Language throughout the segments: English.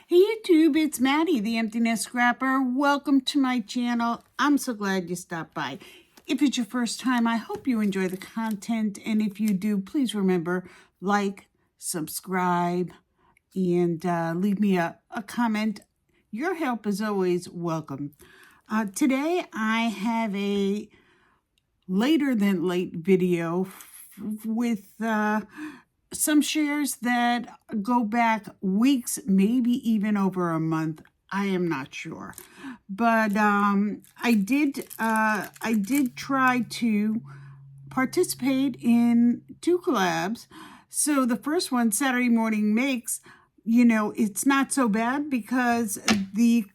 Hey YouTube, it's Maddie, the Empty Nest Scrapper. Welcome to my channel. I'm so glad you stopped by. If it's your first time, I hope you enjoy the content. And if you do, please remember, like, subscribe, and leave me a comment. Your help is always welcome. Today, I have a later than late video with some shares that go back weeks, maybe even over a month. I am not sure, but I did try to participate in 2 collabs. So the first one, Saturday Morning Makes, you know, it's not so bad because the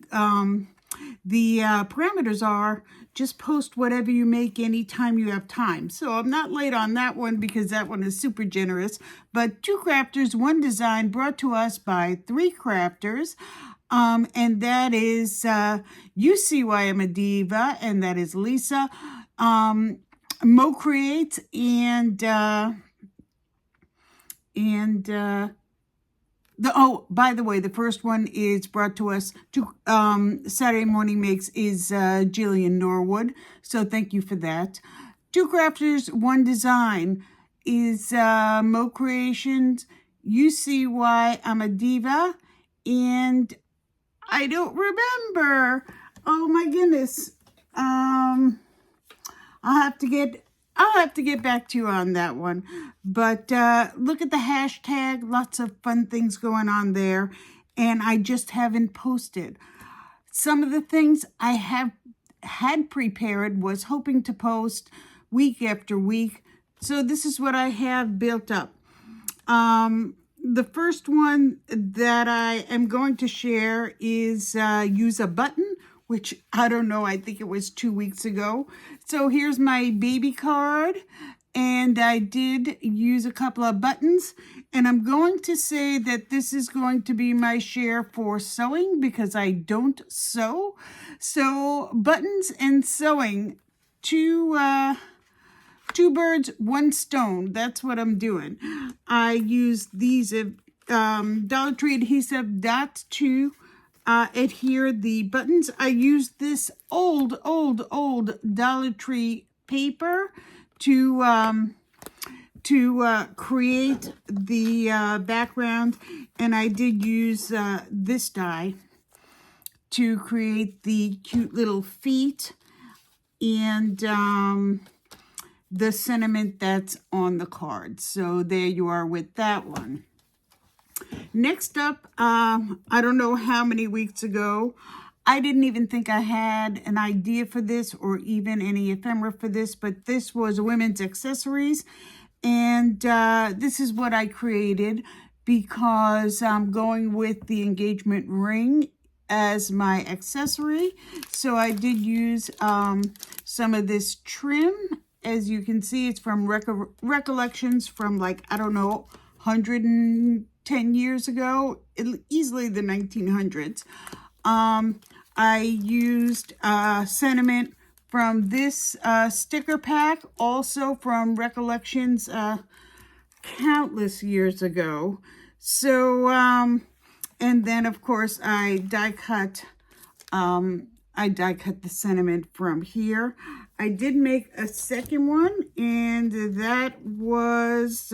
parameters are just post whatever you make anytime you have time. So I'm not late on that one because that one is super generous. But 2 crafters, 1 design brought to us by 3 crafters. And that is UCYIMADIVA, and that is Lisa, Moe Creations, by the way, the first one is brought to us to Saturday Morning Makes is Jillian Norwood. So thank you for that. 2 crafters, 1 design is Moe Creations, UCYIMADIVA, and I don't remember. Oh my goodness. I'll have to get back to you on that one. But look at the hashtag. Lots of fun things going on there. And I just haven't posted. Some of the things I had prepared was hoping to post week after week. So this is what I have built up. The first one that I am going to share is use a button, which I don't know, I think it was 2 weeks ago. So here's my baby card, and I did use a couple of buttons, and I'm going to say that this is going to be my share for sewing because I don't sew. So buttons and sewing, two birds, 1 stone. That's what I'm doing. I used these Dollar Tree adhesive dots to adhere the buttons. I used this old Dollar Tree paper to create the background, and I did use this die to create the cute little feet and the sentiment that's on the card. So there you are with that one. Next up, I don't know how many weeks ago, I didn't even think I had an idea for this or even any ephemera for this, but this was women's accessories. And this is what I created because I'm going with the engagement ring as my accessory. So I did use some of this trim. As you can see, it's from recollections from, like, I don't know, 110 years ago, easily the 1900s. I used sentiment from this sticker pack, also from recollections countless years ago. So, and then of course I die cut the sentiment from here. I did make a second one, and that was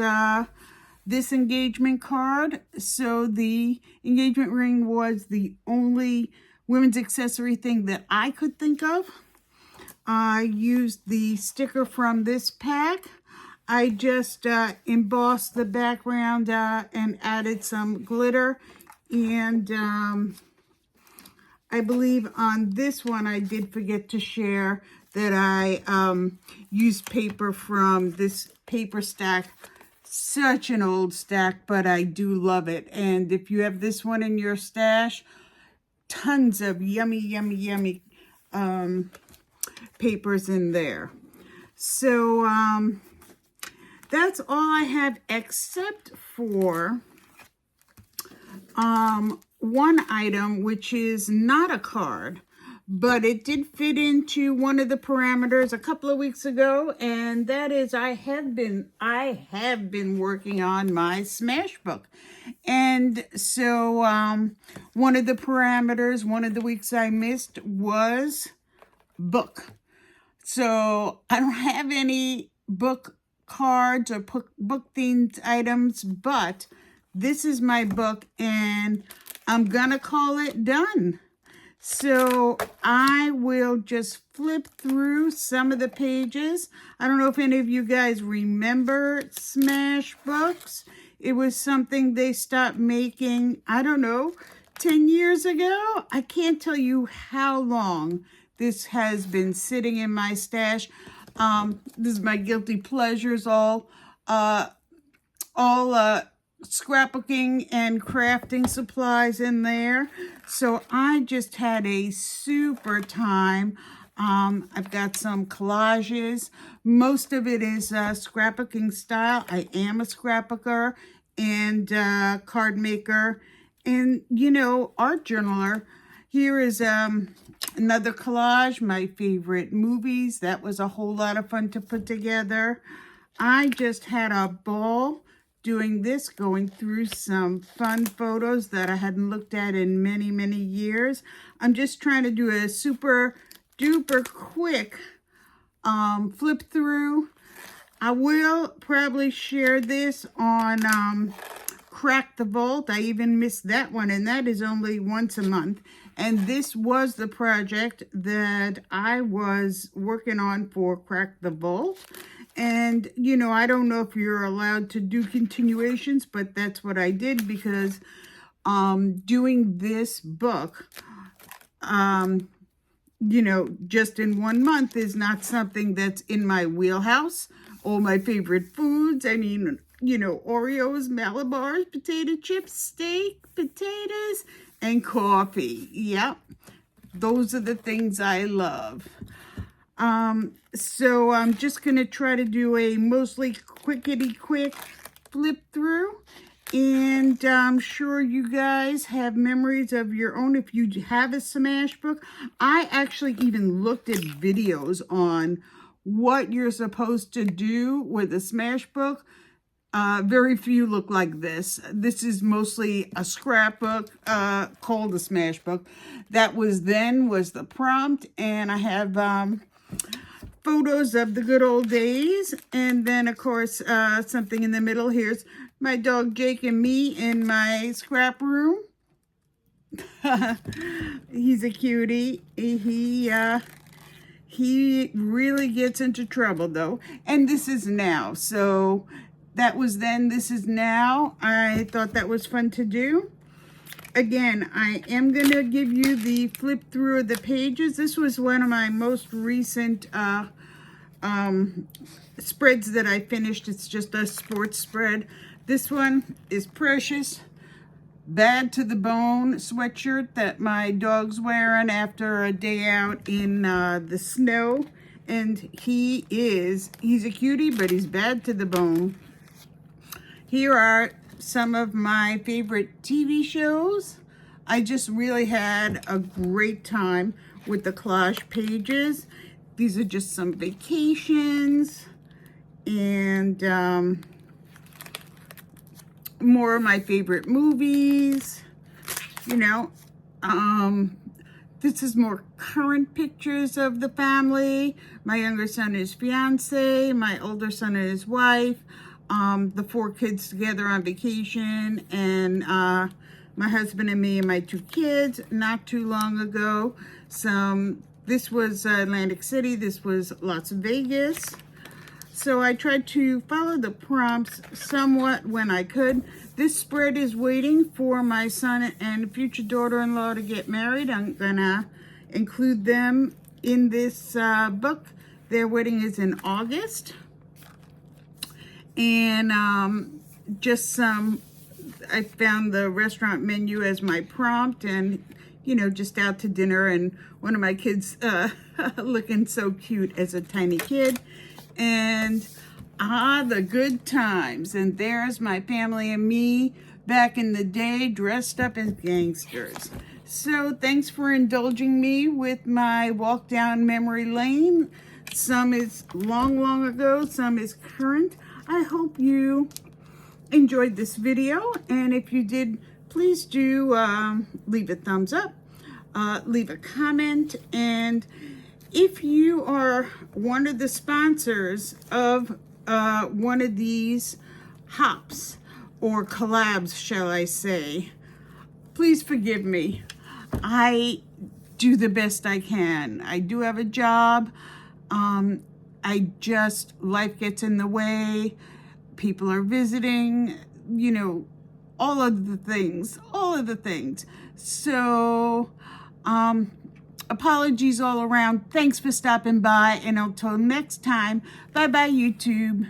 this engagement card. So the engagement ring was the only women's accessory thing that I could think of. I used the sticker from this pack. I just embossed the background and added some glitter. And I believe on this one I did forget to share that I used paper from this paper stack. Such an old stack, but I do love it. And if you have this one in your stash, tons of yummy papers in there. So that's all I have, except for one item, which is not a card, but it did fit into one of the parameters a couple of weeks ago, and that is I have been working on my smash book. And so one of the parameters, one of the weeks I missed was book. So I don't have any book cards or book themed items, but this is my book and I'm gonna call it done. So I will just flip through some of the pages. I don't know if any of you guys remember smash books. It was something they stopped making, I don't know, 10 years ago. I can't tell you how long this has been sitting in my stash. This is my guilty pleasures, all scrapbooking and crafting supplies in there. So I just had a super time. I've got some collages. Most of it is scrapbooking style. I am a scrapbooker and card maker and, you know, art journaler. Here is another collage, my favorite movies. That was a whole lot of fun to put together. I just had a ball doing this, going through some fun photos that I hadn't looked at in many, many years. I'm just trying to do a super duper quick flip through. I will probably share this on Crack the Vault. I even missed that one, and that is only once a month. And this was the project that I was working on for Crack the Vault. And, you know, I don't know if you're allowed to do continuations, but that's what I did because doing this book, you know, just in 1 month is not something that's in my wheelhouse. All my favorite foods, I mean, you know, Oreos, Malabars, potato chips, steak, potatoes, and coffee. Yep, those are the things I love. So I'm just going to try to do a mostly quick flip through. And I'm sure you guys have memories of your own if you have a smash book. I actually even looked at videos on what you're supposed to do with a smash book. Very few look like this. This is mostly a scrapbook called a smash book. That was the prompt, and I have photos of the good old days, and then of course something in the middle. Here's my dog Jake and me in my scrap room. He's a cutie. He really gets into trouble though. And this is now. So that was then, this is now. I thought that was fun to do. Again, I am going to give you the flip through of the pages. This was one of my most recent spreads that I finished. It's just a sports spread. This one is Precious, Bad to the Bone sweatshirt that my dog's wearing after a day out in the snow. And he's a cutie, but he's bad to the bone. Here are some of my favorite TV shows. I just really had a great time with the collage pages. These are just some vacations and more of my favorite movies. You know, this is more current pictures of the family. My younger son and his fiance, my older son and his wife. The 4 kids together on vacation, and my husband and me and my 2 kids not too long ago. This was Atlantic City, this was Las Vegas. So I tried to follow the prompts somewhat when I could. This spread is waiting for my son and future daughter-in-law to get married. I'm gonna include them in this book. Their wedding is in August. And I found the restaurant menu as my prompt, and, you know, just out to dinner, and one of my kids looking so cute as a tiny kid. And the good times. And there's my family and me back in the day dressed up as gangsters. So thanks for indulging me with my walk down memory lane. Some is long ago, some is current. I hope you enjoyed this video, and if you did, please do leave a thumbs up, leave a comment, and if you are one of the sponsors of one of these hops or collabs, shall I say, please forgive me. I do the best I can. I do have a job. Life gets in the way. People are visiting, you know, all of the things. So, apologies all around. Thanks for stopping by, and until next time, bye-bye, YouTube.